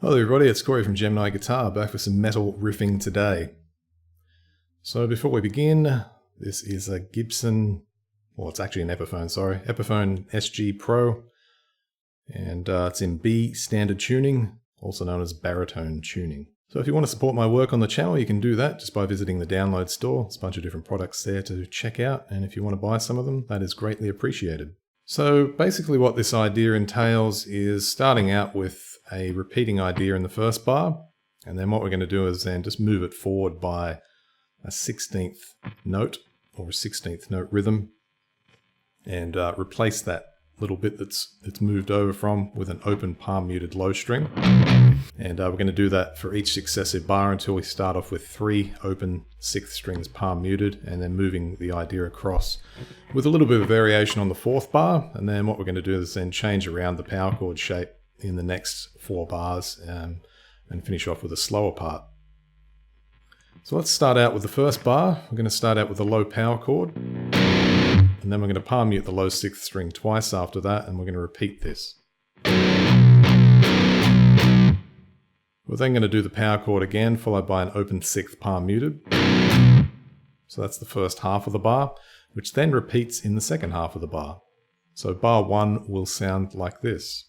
Hello everybody, it's Corey from Gemini Guitar, back with some metal riffing today. So before we begin, this is a Gibson, well it's actually an Epiphone, sorry, Epiphone SG Pro, and it's in B standard tuning, also known as baritone tuning. So if you want to support my work on the channel, you can do that just by visiting the download store. There's a bunch of different products there to check out, and if you want to buy some of them, that is greatly appreciated. So basically what this idea entails is starting out with a repeating idea in the first bar, and then what we're going to do is then just move it forward by a 16th note or a 16th note rhythm, and replace that little bit that's moved over from with an open palm muted low string. And we're going to do that for each successive bar until we start off with 3 open 6th strings palm muted, and then moving the idea across with a little bit of variation on the 4th bar. And then what we're going to do is then change around the power chord shape in the next 4 bars and finish off with a slower part. So let's start out with the first bar. We're going to start out with a low power chord, and then we're going to palm mute the low 6th string twice after that, and we're going to repeat this. We're then going to do the power chord again, followed by an open 6th palm muted. So that's the first half of the bar, which then repeats in the second half of the bar. So bar 1 will sound like this.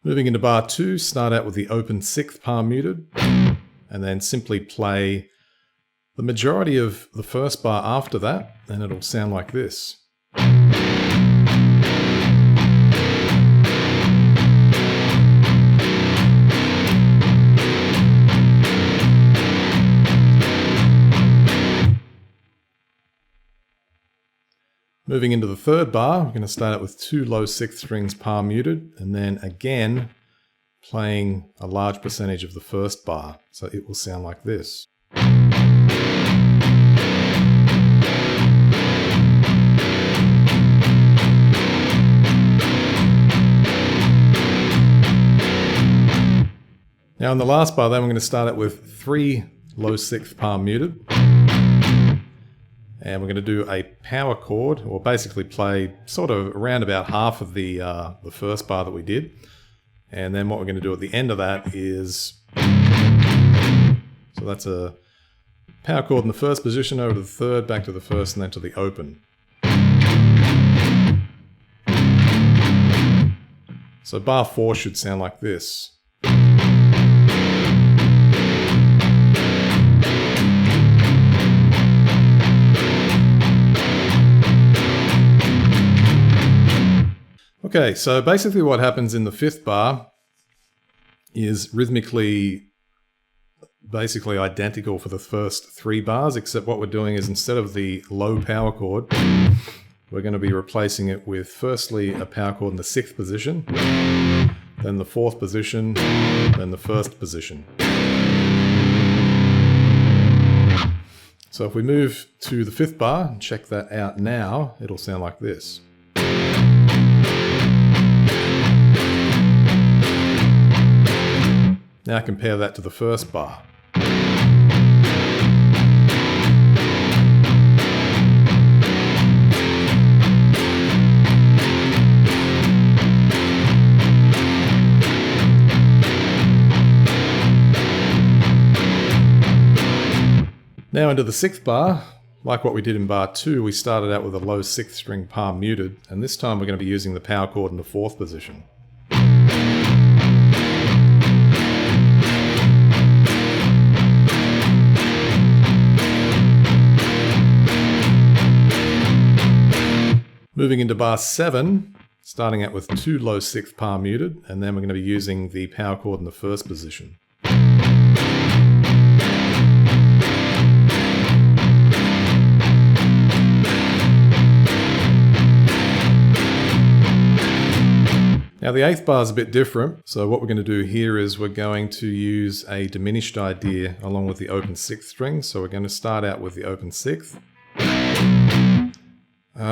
Moving into bar 2, start out with the open 6th palm muted, and then simply play the majority of the first bar after that, and it'll sound like this. Moving into the third bar, we're going to start out with 2 low 6th strings palm muted, and then again playing a large percentage of the first bar, so it will sound like this. Now in the last bar then, we're going to start out with 3 low 6th palm muted. And we're going to do a power chord, or basically play sort of around about half of the first bar that we did. And then what we're going to do at the end of that is, so that's a power chord in the first position, over to the third, back to the first, and then to the open. So bar 4 should sound like this. Okay, so basically what happens in the 5th bar is rhythmically basically identical for the first 3 bars, except what we're doing is instead of the low power chord, we're going to be replacing it with firstly a power chord in the 6th position, then the 4th position, then the 1st position. So if we move to the 5th bar and check that out now, it'll sound like this. Now compare that to the first bar. Now into the 6th bar, like what we did in bar 2, we started out with a low 6th string palm muted, and this time we're going to be using the power chord in the 4th position. Moving into bar 7, starting out with 2 low 6th palm muted, and then we're going to be using the power chord in the 1st position. Now the 8th bar is a bit different, so what we're going to do here is we're going to use a diminished idea along with the open 6th string, so we're going to start out with the open 6th.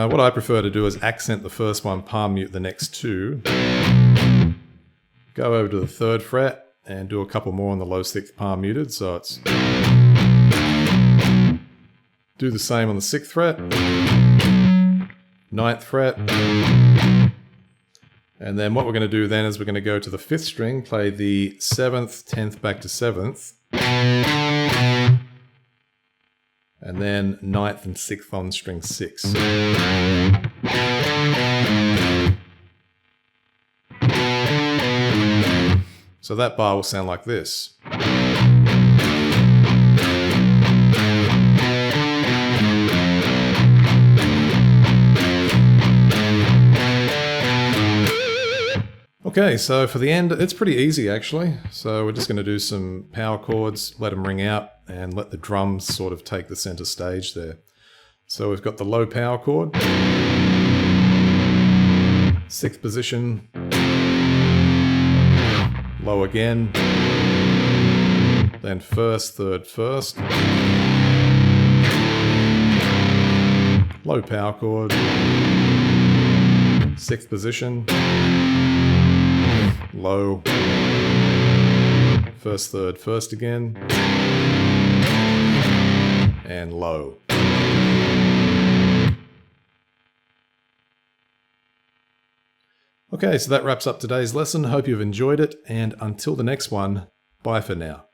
What I prefer to do is accent the first one, palm mute the next 2, go over to the 3rd fret, and do a couple more on the low sixth palm muted. So it's do the same on the 6th fret, 9th fret, and then what we're going to do then is we're going to go to the 5th string, play the 7th, 10th back to 7th, and then 9th and 6th on string 6. So that bar will sound like this. Okay, so for the end, it's pretty easy actually. So we're just going to do some power chords, let them ring out, and let the drums sort of take the center stage there. So we've got the low power chord, 6th position, low again, then 1st, 3rd, 1st, low power chord, 6th position, low, 1st, 3rd, 1st again, and low. Okay, so that wraps up today's lesson. Hope you've enjoyed it, and until the next one, bye for now.